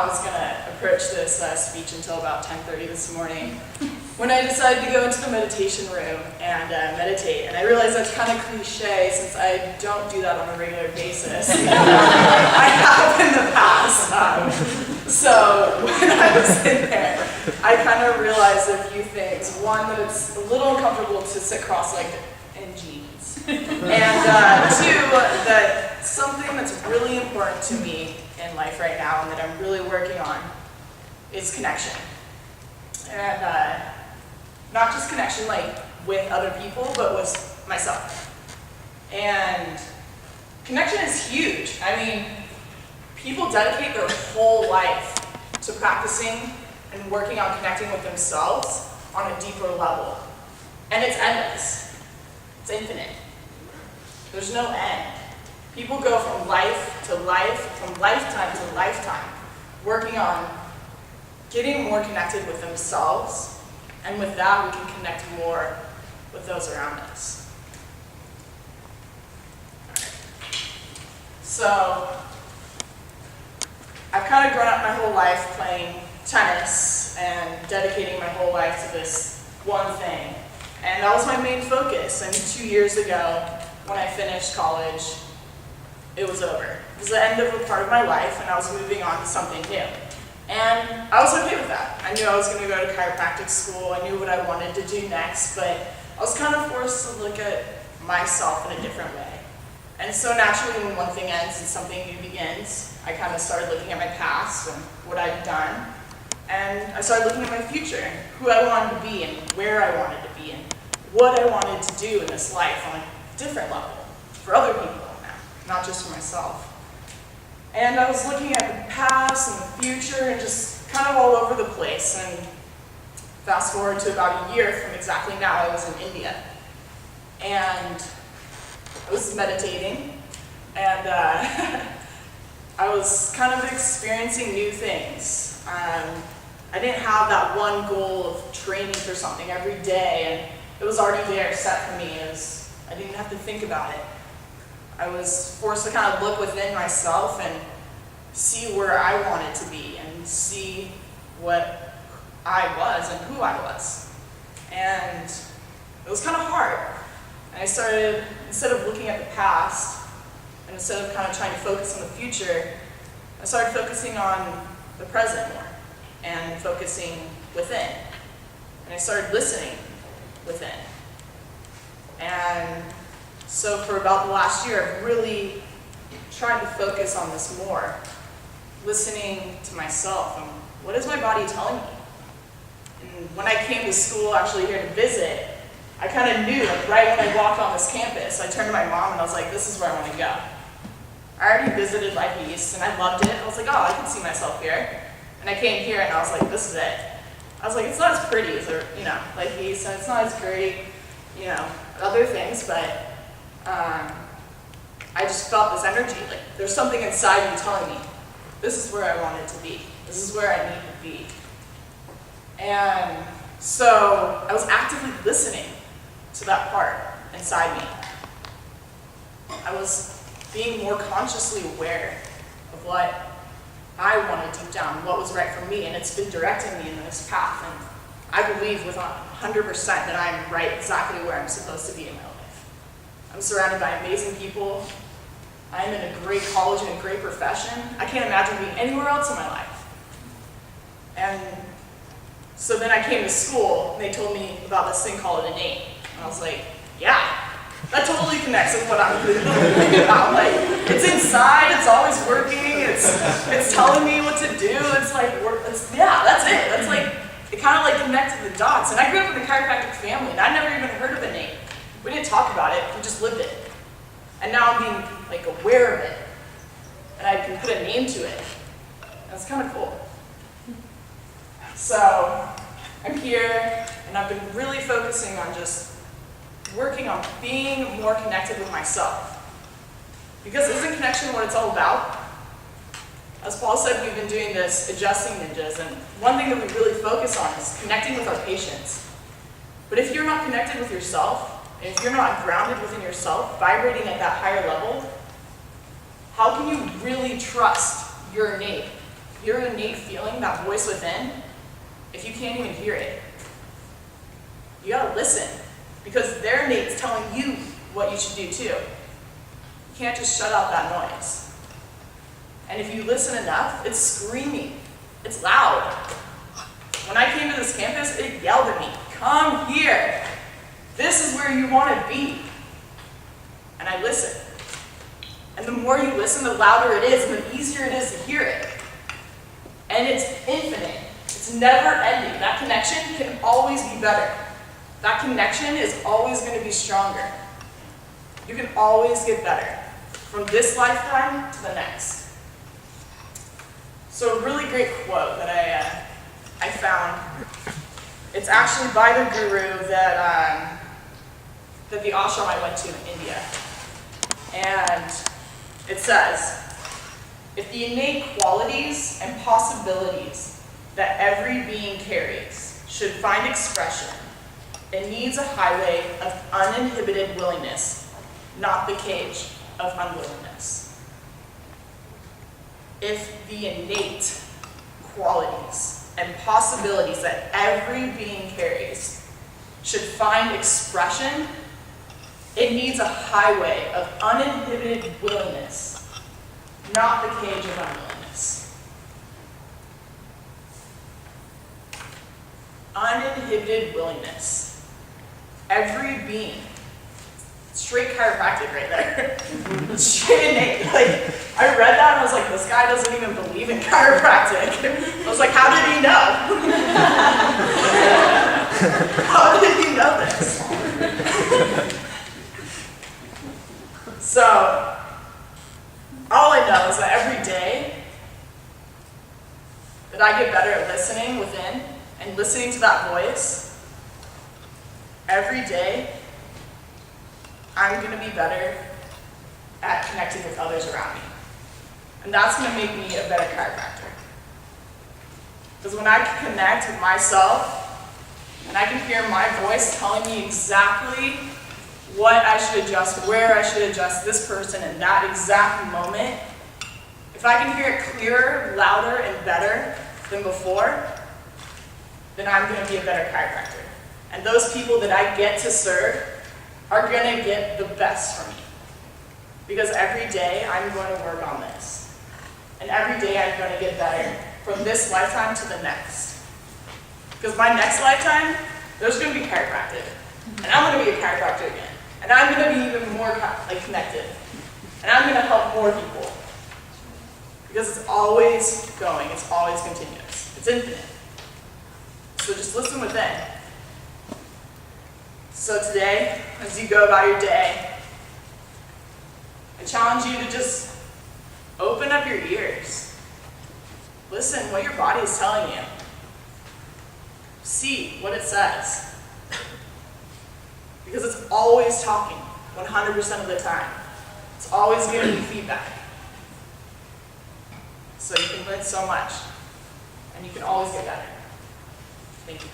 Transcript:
how I was going to approach this speech until about 10:30 this morning, when I decided to go into the meditation room and meditate. And I realized that's kind of cliche since I don't do that on a regular basis. I have in the past. So when I was in there, I kind of realized a few things. One, that it's a little uncomfortable to sit cross-legged in jeans. And two, that something that's really important to me in life right now and that I'm really working on is connection. And not just connection like with other people, but with myself. And connection is huge. I mean, people dedicate their whole life to practicing and working on connecting with themselves on a deeper level. And it's endless. It's infinite. There's no end. People go from life to life, from lifetime to lifetime, working on getting more connected with themselves, and with that we can connect more with those around us. So, I've kind of grown up my whole life playing tennis and dedicating my whole life to this one thing. And that was my main focus. And 2 years ago, when I finished college, it was over. It was the end of a part of my life, and I was moving on to something new. And I was okay with that. I knew I was going to go to chiropractic school. I knew what I wanted to do next, but I was kind of forced to look at myself in a different way. And so naturally, when one thing ends and something new begins, I kind of started looking at my past and what I'd done. And I started looking at my future and who I wanted to be and where I wanted to be and what I wanted to do in this life on a different level for other people now, not just for myself. And I was looking at the past and the future and just kind of all over the place. And fast forward to about a year from exactly now, I was in India. And I was meditating, and I was kind of experiencing new things. I didn't have that one goal of training for something every day, and it was already there set for me. I didn't have to think about it. I was forced to kind of look within myself and see where I wanted to be and see what I was and who I was. And it was kind of hard. And I started, instead of looking at the past, and instead of kind of trying to focus on the future, I started focusing on the present more, and focusing within. And I started listening within. And so for about the last year, I've really tried to focus on this more, listening to myself, and what is my body telling me? And when I came to school actually here to visit, I kind of knew, like right when I walked on this campus, I turned to my mom and I was like, this is where I want to go. I already visited Life East and I loved it. I was like, oh, I can see myself here. And I came here and I was like, this is it. I was like, it's not as pretty as, Life East, and it's not as great, other things, but I just felt this energy. Like there's something inside me telling me, this is where I wanted to be. This is where I need to be. And so I was actively listening to that part inside me. I was being more consciously aware of what I wanted deep down, what was right for me, and it's been directing me in this path. And I believe with 100% that I'm right exactly where I'm supposed to be in my life. I'm surrounded by amazing people. I'm in a great college and a great profession. I can't imagine being anywhere else in my life. And so then I came to school, and they told me about this thing called innate. And I was like, yeah, that totally connects with what I'm thinking about. Like, it's inside, it's always working, it's telling me what to do, that's it. That's like, it kind of like connected the dots. And I grew up in a chiropractic family, and I never even heard of innate. We didn't talk about it, we just lived it. And now I'm being like aware of it, and I can put a name to it. That's kind of cool. So I'm here, and I've been really focusing on just working on being more connected with myself. Because isn't connection what it's all about? As Paul said, we've been doing this adjusting ninjas, and one thing that we really focus on is connecting with our patients. But if you're not connected with yourself, and if you're not grounded within yourself, vibrating at that higher level, how can you really trust your innate your innate feeling, that voice within, if you can't even hear it? You gotta listen, because their innate's telling you what you should do too. You can't just shut out that noise. And if you listen enough, it's screaming. It's loud. When I came to this campus, it yelled at me, "Come here. This is where you want to be." And I listened. And the more you listen, the louder it is, and the easier it is to hear it. And it's infinite. It's never ending. That connection can always be better. That connection is always going to be stronger. You can always get better from this lifetime to the next. So a really great quote that I found, it's actually by the guru that the ashram I went to in India. And it says, "If the innate qualities and possibilities that every being carries should find expression, it needs a highway of uninhibited willingness, not the cage of unwillingness." If the innate qualities and possibilities that every being carries should find expression, it needs a highway of uninhibited willingness, not the cage of unwillingness. Uninhibited willingness. Every being. Straight chiropractic right there. Straight innate. Like, I read that and I was like, this guy doesn't even believe in chiropractic. I was like, how did he know? How did he know this? So, all I know is that every day that I get better at listening within and listening to that voice, every day I'm going to be better at connecting with others around me. And that's going to make me a better chiropractor. Because when I can connect with myself and I can hear my voice telling me exactly what I should adjust, where I should adjust this person in that exact moment, if I can hear it clearer, louder, and better than before, then I'm going to be a better chiropractor. And those people that I get to serve are going to get the best from me. Because every day I'm going to work on this. And every day I'm going to get better from this lifetime to the next. Because my next lifetime, there's going to be chiropractic. And I'm going to be a chiropractor again. And I'm going to be even more connected. And I'm going to help more people. Because it's always going. It's always continuous. It's infinite. So just listen within. So today, as you go about your day, I challenge you to just open up your ears. Listen what your body is telling you. See what it says. Because it's always talking, 100% of the time. It's always giving you feedback. So you can learn so much, and you can always get better. Thank you.